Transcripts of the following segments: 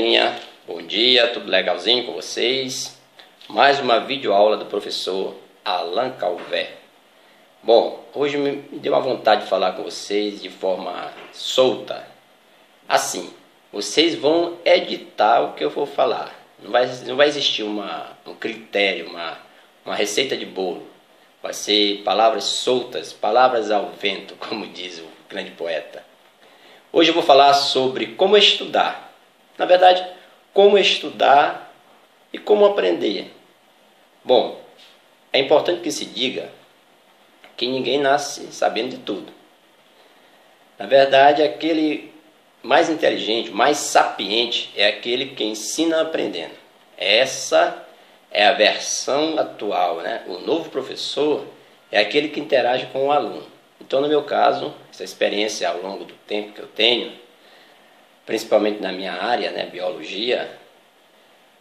Bom dia, tudo legalzinho com vocês? Mais uma videoaula do professor Allan Calvé. Bom, hoje me deu a vontade de falar com vocês de forma solta. Assim, vocês vão editar o que eu vou falar. Não vai existir um critério, uma receita de bolo. Vai ser palavras soltas, palavras ao vento, como diz o grande poeta. Hoje eu vou falar sobre como estudar. Na verdade, como estudar e como aprender. Bom, é importante que se diga que ninguém nasce sabendo de tudo. Na verdade, aquele mais inteligente, mais sapiente é aquele que ensina aprendendo. Essa é a versão atual, né? O novo professor é aquele que interage com o aluno. Então, no meu caso, essa experiência ao longo do tempo que eu tenho, principalmente na minha área, né, biologia,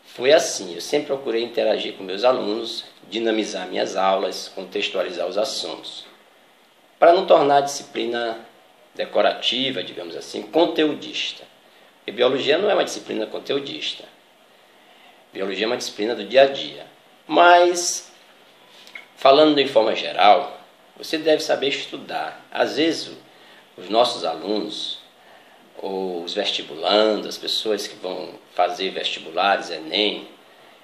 foi assim. Eu sempre procurei interagir com meus alunos, dinamizar minhas aulas, contextualizar os assuntos, para não tornar a disciplina decorativa, digamos assim, conteudista. Porque biologia não é uma disciplina conteudista. Biologia é uma disciplina do dia a dia. Mas, falando de forma geral, você deve saber estudar. Às vezes, os nossos alunos, ou os vestibulandos, as pessoas que vão fazer vestibulares, Enem,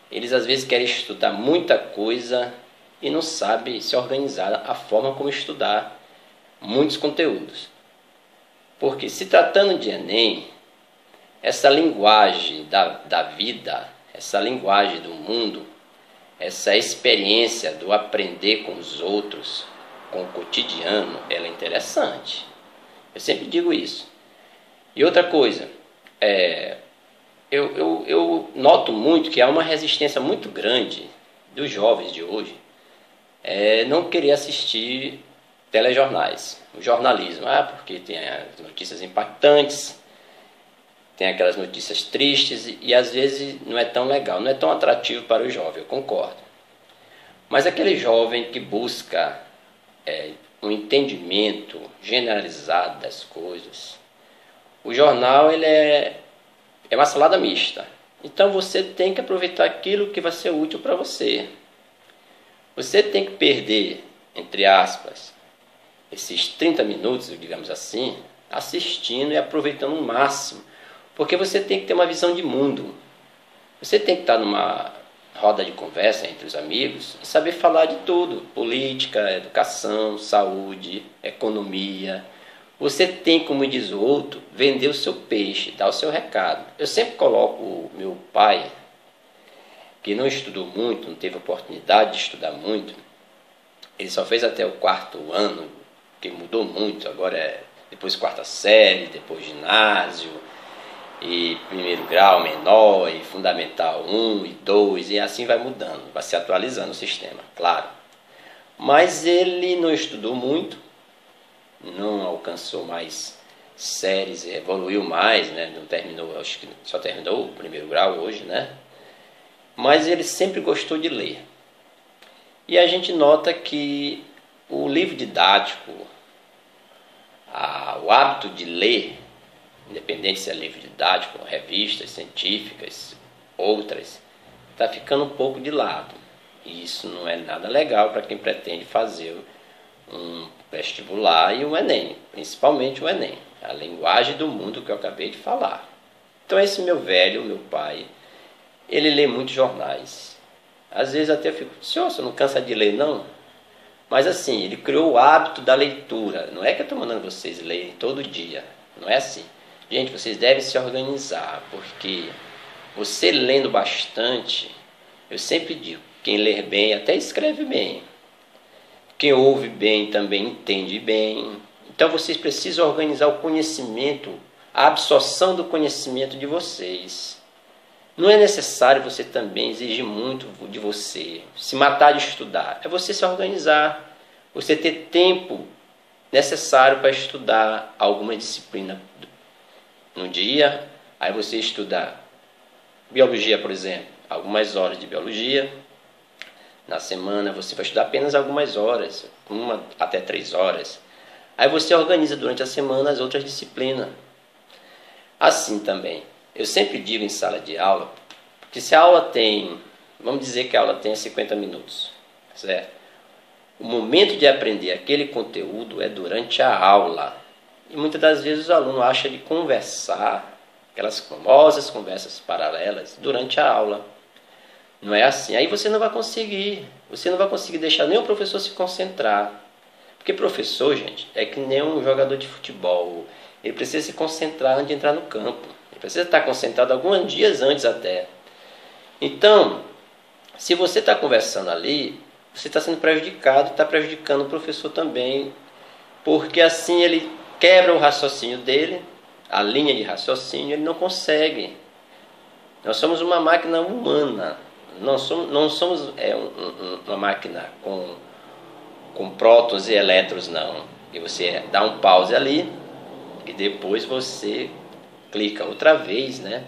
eles às vezes querem estudar muita coisa e não sabem se organizar a forma como estudar muitos conteúdos. Porque se tratando de Enem, essa linguagem da vida, essa linguagem do mundo, essa experiência do aprender com os outros, com o cotidiano, ela é interessante. Eu sempre digo isso. E outra coisa, eu noto muito que há uma resistência muito grande dos jovens de hoje não querer assistir telejornais, o jornalismo, porque tem as notícias impactantes, tem aquelas notícias tristes e às vezes não é tão legal, não é tão atrativo para o jovem, eu concordo. Mas aquele jovem que busca um entendimento generalizado das coisas, o jornal ele é uma salada mista. Então você tem que aproveitar aquilo que vai ser útil para você. Você tem que perder, entre aspas, esses 30 minutos, digamos assim, assistindo e aproveitando o máximo. Porque você tem que ter uma visão de mundo. Você tem que estar numa roda de conversa entre os amigos e saber falar de tudo. Política, educação, saúde, economia. Você tem, como diz o outro, vender o seu peixe, dar o seu recado. Eu sempre coloco o meu pai, que não estudou muito, não teve oportunidade de estudar muito. Ele só fez até o 4º ano, que mudou muito. Agora depois 4ª série, depois ginásio, e 1º grau menor, e fundamental 1 e 2, e assim vai mudando, vai se atualizando o sistema, claro. Mas ele não estudou muito, não alcançou mais séries, evoluiu mais, né? Não terminou, acho que só terminou o 1º grau hoje, né? Mas ele sempre gostou de ler. E a gente nota que o livro didático, o hábito de ler, independente se é livro didático, revistas científicas, outras, está ficando um pouco de lado. E isso não é nada legal para quem pretende fazer um vestibular e um Enem, principalmente o Enem, a linguagem do mundo que eu acabei de falar. Então esse meu velho, meu pai, ele lê muitos jornais. Às vezes até eu fico, senhor, você não cansa de ler não? Mas assim, ele criou o hábito da leitura. Não é que eu estou mandando vocês lerem todo dia, não é assim. Gente, vocês devem se organizar, porque você lendo bastante, eu sempre digo, quem lê bem até escreve bem. Quem ouve bem também entende bem. Então vocês precisam organizar o conhecimento, a absorção do conhecimento de vocês. Não é necessário você também exigir muito de você, se matar de estudar. É você se organizar, você ter tempo necessário para estudar alguma disciplina no dia. Aí você estuda biologia, por exemplo, algumas horas de biologia. Na semana você vai estudar apenas algumas horas, 1 até 3 horas. Aí você organiza durante a semana as outras disciplinas. Assim também, eu sempre digo em sala de aula, que se a aula tem, vamos dizer que a aula tem 50 minutos, certo? O momento de aprender aquele conteúdo é durante a aula. E muitas das vezes o aluno acha de conversar, aquelas famosas conversas paralelas, durante a aula. Não é assim. Aí você não vai conseguir deixar nem o professor se concentrar. Porque professor, gente, é que nem um jogador de futebol. Ele precisa se concentrar antes de entrar no campo. Ele precisa estar concentrado alguns dias antes até. Então, se você está conversando ali, você está sendo prejudicado, está prejudicando o professor também, porque assim ele quebra o raciocínio dele, a linha de raciocínio, ele não consegue. Nós somos uma máquina humana, não somos uma máquina com prótons e elétrons, não. E você dá um pause ali, e depois você clica outra vez, né?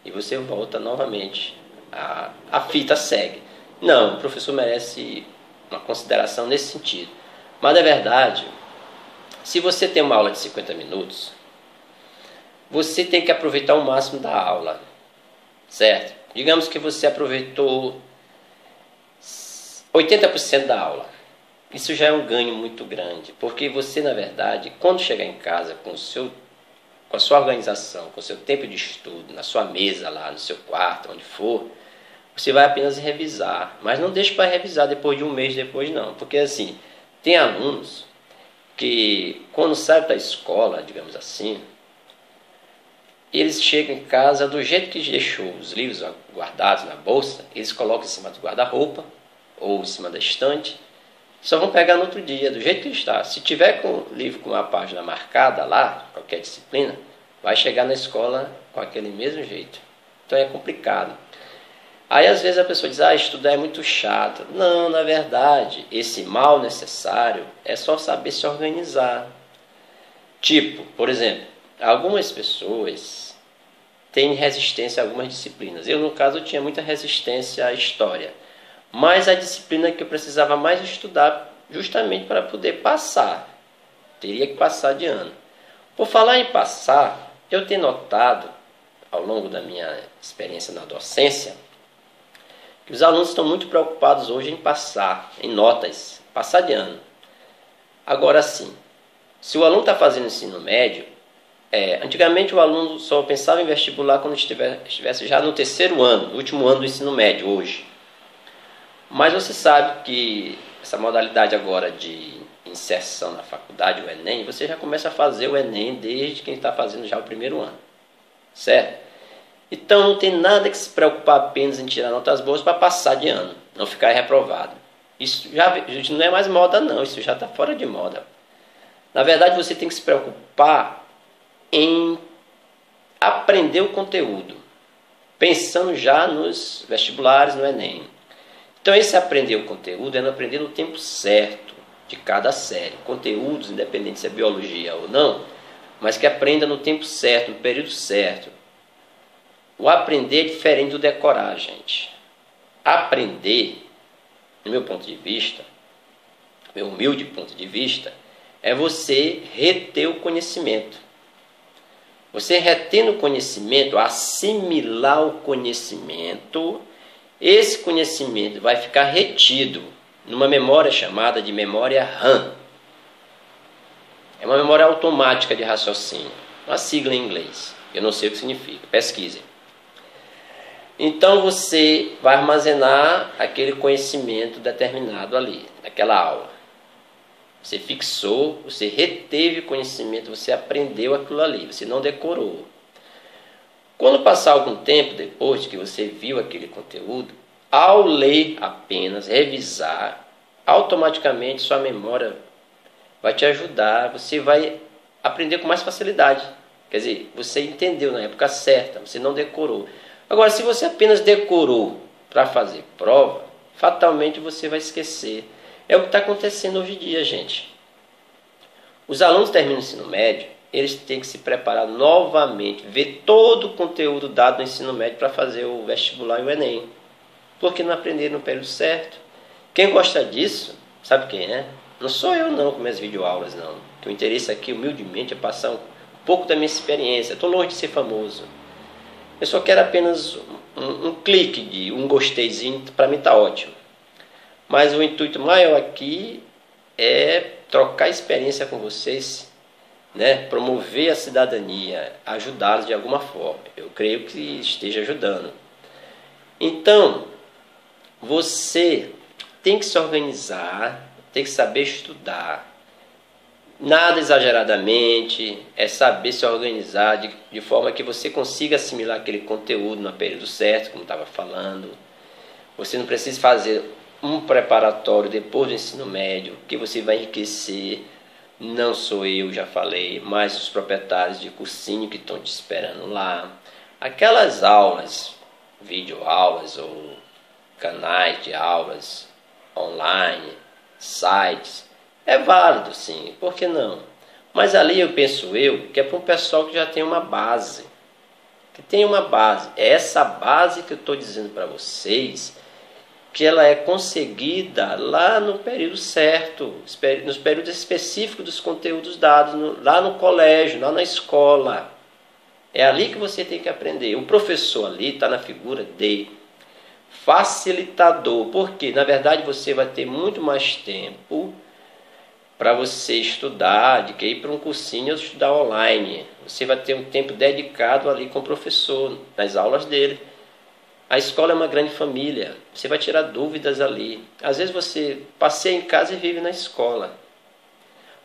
E você volta novamente. A fita segue. Não, o professor merece uma consideração nesse sentido. Mas, na verdade, se você tem uma aula de 50 minutos, você tem que aproveitar o máximo da aula, certo? Digamos que você aproveitou 80% da aula. Isso já é um ganho muito grande, porque você, na verdade, quando chegar em casa com a sua organização, com o seu tempo de estudo, na sua mesa lá, no seu quarto, onde for, você vai apenas revisar, mas não deixe para revisar depois de um mês, depois não. Porque assim, tem alunos que quando saem da escola, digamos assim, eles chegam em casa do jeito que deixou os livros guardados na bolsa, eles colocam em cima do guarda-roupa ou em cima da estante, só vão pegar no outro dia, do jeito que está. Se tiver com o livro com uma página marcada lá, qualquer disciplina, vai chegar na escola com aquele mesmo jeito. Então é complicado. Aí às vezes a pessoa diz, estudar é muito chato. Não, na verdade, esse mal necessário é só saber se organizar. Tipo, por exemplo, algumas pessoas têm resistência a algumas disciplinas. Eu, no caso, tinha muita resistência à história. Mas a disciplina que eu precisava mais estudar justamente para poder passar. Teria que passar de ano. Por falar em passar, eu tenho notado, ao longo da minha experiência na docência, que os alunos estão muito preocupados hoje em passar, em notas, passar de ano. Agora sim, se o aluno está fazendo ensino médio, antigamente o aluno só pensava em vestibular quando estivesse já no terceiro ano, no último ano do ensino médio, hoje. Mas você sabe que essa modalidade agora de inserção na faculdade, o Enem, você já começa a fazer o Enem desde quem está fazendo já o primeiro ano, certo? Então não tem nada que se preocupar apenas em tirar notas boas para passar de ano, não ficar reprovado. Isso já não é mais moda não, isso já está fora de moda. Na verdade você tem que se preocupar em aprender o conteúdo, pensando já nos vestibulares, no Enem. Então esse aprender o conteúdo é não aprender no tempo certo de cada série. Conteúdos, independente se é biologia ou não, mas que aprenda no tempo certo, no período certo. O aprender é diferente do decorar, gente. Aprender, no meu ponto de vista, meu humilde ponto de vista, é você reter o conhecimento. Você retendo o conhecimento, assimilar o conhecimento, esse conhecimento vai ficar retido numa memória chamada de memória RAM. É uma memória automática de raciocínio, uma sigla em inglês. Eu não sei o que significa, pesquisem. Então você vai armazenar aquele conhecimento determinado ali, naquela aula. Você fixou, você reteve o conhecimento, você aprendeu aquilo ali, você não decorou. Quando passar algum tempo depois que você viu aquele conteúdo, ao ler apenas, revisar, automaticamente sua memória vai te ajudar, você vai aprender com mais facilidade. Quer dizer, você entendeu na época certa, você não decorou. Agora, se você apenas decorou para fazer prova, fatalmente você vai esquecer. É o que está acontecendo hoje em dia, gente. Os alunos terminam o ensino médio, eles têm que se preparar novamente, ver todo o conteúdo dado no ensino médio para fazer o vestibular e o Enem. Porque não aprenderam no período certo. Quem gosta disso, sabe quem é? Não sou eu não com minhas videoaulas, não. O interesse aqui, humildemente, é passar um pouco da minha experiência. Estou longe de ser famoso. Eu só quero apenas um clique, de um gosteizinho, para mim está ótimo. Mas o intuito maior aqui é trocar experiência com vocês, né? Promover a cidadania, ajudá-los de alguma forma. Eu creio que esteja ajudando. Então, você tem que se organizar, tem que saber estudar. Nada exageradamente, é saber se organizar de forma que você consiga assimilar aquele conteúdo no período certo, como estava falando. Você não precisa fazer um preparatório depois do ensino médio, que você vai enriquecer. Não sou eu, já falei, mas os proprietários de cursinho que estão te esperando lá. Aquelas aulas, videoaulas ou canais de aulas online, sites, é válido sim, por que não? Mas ali eu penso que é para um pessoal que já tem uma base. Que tem uma base. É essa base que eu estou dizendo para vocês, que ela é conseguida lá no período certo, nos períodos específicos dos conteúdos dados, lá no colégio, lá na escola. É ali que você tem que aprender. O professor ali está na figura de facilitador, porque na verdade você vai ter muito mais tempo para você estudar, de que ir para um cursinho ou estudar online. Você vai ter um tempo dedicado ali com o professor, nas aulas dele. A escola é uma grande família, você vai tirar dúvidas ali. Às vezes você passeia em casa e vive na escola.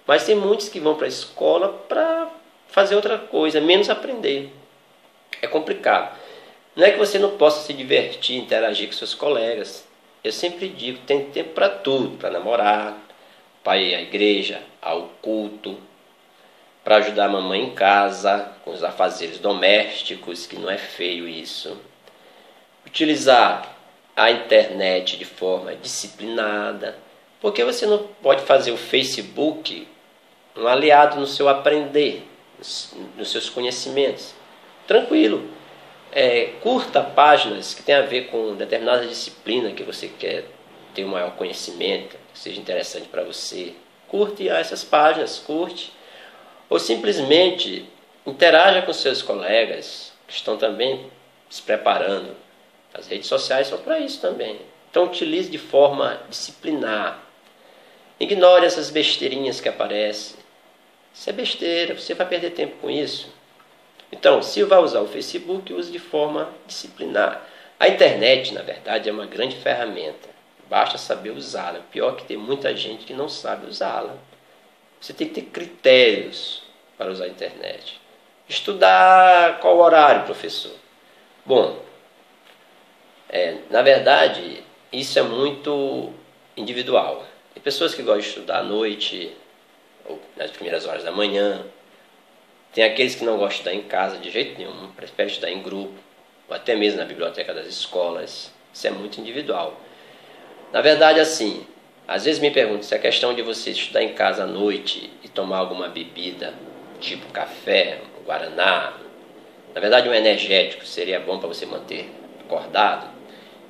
Mas tem muitos que vão para a escola para fazer outra coisa, menos aprender. É complicado. Não é que você não possa se divertir, interagir com seus colegas. Eu sempre digo, tem tempo para tudo, para namorar, para ir à igreja, ao culto, para ajudar a mamãe em casa, com os afazeres domésticos, que não é feio isso. Utilizar a internet de forma disciplinada, porque você não pode fazer o Facebook um aliado no seu aprender, nos seus conhecimentos. Tranquilo. Curta páginas que tem a ver com determinada disciplina que você quer ter um maior conhecimento, que seja interessante para você. Curte essas páginas, curte. Ou simplesmente interaja com seus colegas que estão também se preparando. As redes sociais são para isso também. Então utilize de forma disciplinar. Ignore essas besteirinhas que aparecem. Isso é besteira, você vai perder tempo com isso. Então, se vai usar o Facebook, use de forma disciplinar. A internet, na verdade, é uma grande ferramenta. Basta saber usá-la. Pior que tem muita gente que não sabe usá-la. Você tem que ter critérios para usar a internet. Estudar qual horário, professor? Bom, na verdade, isso é muito individual. Tem pessoas que gostam de estudar à noite, ou nas primeiras horas da manhã. Tem aqueles que não gostam de estudar em casa de jeito nenhum, preferem estudar em grupo, ou até mesmo na biblioteca das escolas. Isso é muito individual. Na verdade, assim, às vezes me perguntam se a questão de você estudar em casa à noite e tomar alguma bebida, tipo café, guaraná, na verdade um energético seria bom para você manter acordado.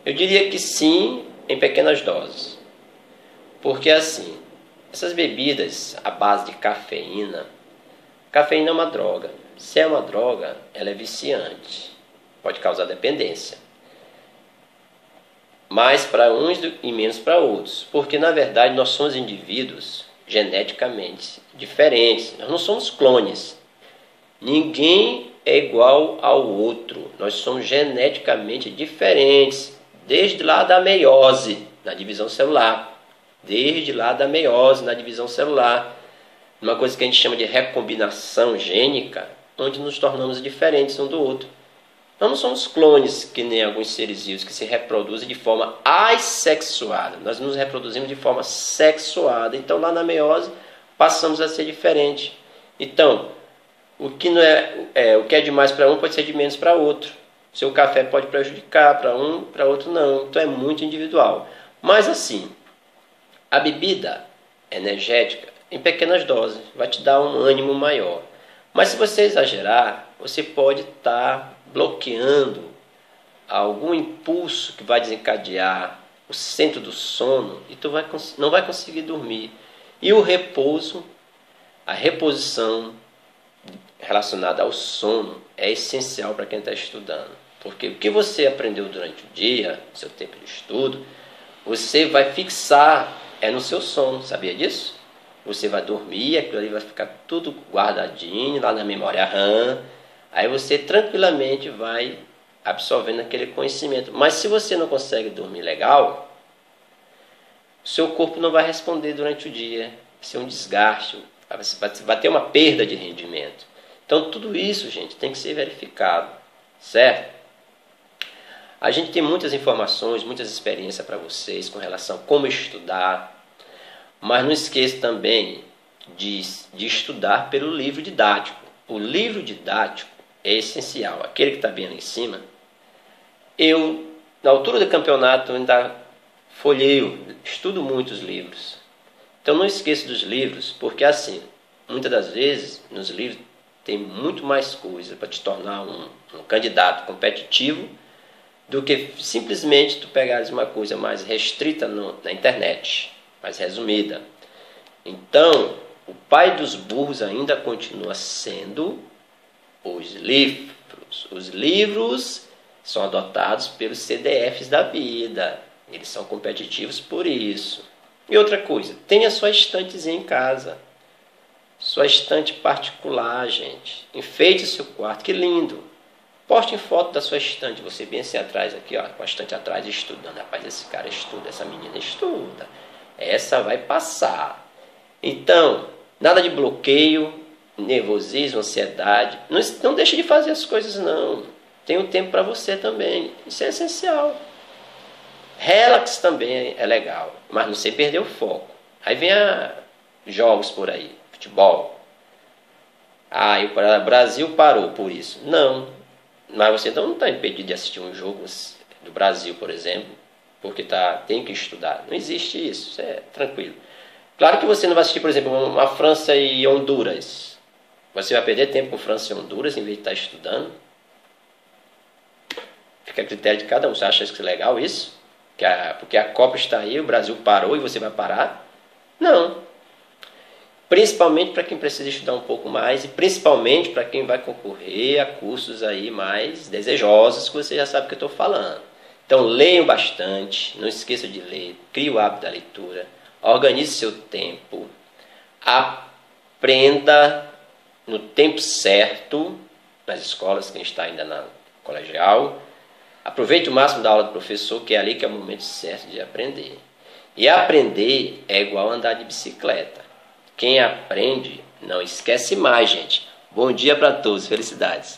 Eu diria que sim, em pequenas doses. Porque assim, essas bebidas à base de cafeína é uma droga. Se é uma droga, ela é viciante. Pode causar dependência. Mais para uns e menos para outros. Porque, na verdade, nós somos indivíduos geneticamente diferentes. Nós não somos clones. Ninguém é igual ao outro. Nós somos geneticamente diferentes. Desde lá da meiose, na divisão celular. Desde lá da meiose, na divisão celular. Uma coisa que a gente chama de recombinação gênica, onde nos tornamos diferentes um do outro. Nós não somos clones, que nem alguns seres vivos que se reproduzem de forma assexuada. Nós nos reproduzimos de forma sexuada. Então, lá na meiose, passamos a ser diferente. Então, o que é demais para um pode ser de menos para outro. Seu café pode prejudicar para um, para outro não. Então, é muito individual. Mas, assim, a bebida energética, em pequenas doses, vai te dar um ânimo maior. Mas se você exagerar, você pode estar bloqueando algum impulso que vai desencadear o centro do sono e tu não vai conseguir dormir. E o repouso, a reposição relacionado ao sono é essencial para quem está estudando. Porque o que você aprendeu durante o dia, seu tempo de estudo, você vai fixar no seu sono, sabia disso? Você vai dormir, aquilo ali vai ficar tudo guardadinho lá na memória RAM, aí você tranquilamente vai absorvendo aquele conhecimento. Mas se você não consegue dormir legal, seu corpo não vai responder durante o dia, vai ser um desgaste, vai ter uma perda de rendimento. Então tudo isso, gente, tem que ser verificado, certo? A gente tem muitas informações, muitas experiências para vocês com relação a como estudar, mas não esqueça também de estudar pelo livro didático. O livro didático é essencial, aquele que está bem ali em cima. Eu, na altura do campeonato, ainda folheio, estudo muitos livros. Então não esqueça dos livros, porque assim, muitas das vezes, nos livros tem muito mais coisa para te tornar um candidato competitivo do que simplesmente tu pegares uma coisa mais restrita na internet, mais resumida. Então, o pai dos burros ainda continua sendo os livros. Os livros são adotados pelos CDFs da vida. Eles são competitivos por isso. E outra coisa, tenha sua estantezinha em casa. Sua estante particular, gente. Enfeite seu quarto, que lindo. Poste foto da sua estante, você bem assim atrás aqui, ó, com a estante atrás estudando. Rapaz, esse cara estuda, essa menina estuda. Essa vai passar. Então, nada de bloqueio, nervosismo, ansiedade. Não deixe de fazer as coisas, não. Tem um tempo para você também. Isso é essencial. Relax também é legal, mas não sei perder o foco. Aí vem jogos por aí, futebol. E o Brasil parou por isso. Não. Mas você não está impedido de assistir um jogo do Brasil, por exemplo, porque tem que estudar. Não existe isso, isso é tranquilo. Claro que você não vai assistir, por exemplo, uma França e Honduras. Você vai perder tempo com França e Honduras em vez de estar estudando. Fica a critério de cada um. Você acha isso legal isso? Porque a Copa está aí, o Brasil parou e você vai parar? Não. Principalmente para quem precisa estudar um pouco mais e principalmente para quem vai concorrer a cursos aí mais desejosos, que você já sabe o que eu estou falando. Então leiam bastante, não esqueça de ler, crie o hábito da leitura, organize seu tempo, aprenda no tempo certo, nas escolas, quem está ainda na colegial, aproveite o máximo da aula do professor, que é ali que é o momento certo de aprender. E aprender é igual andar de bicicleta. Quem aprende não esquece mais, gente. Bom dia para todos, felicidades.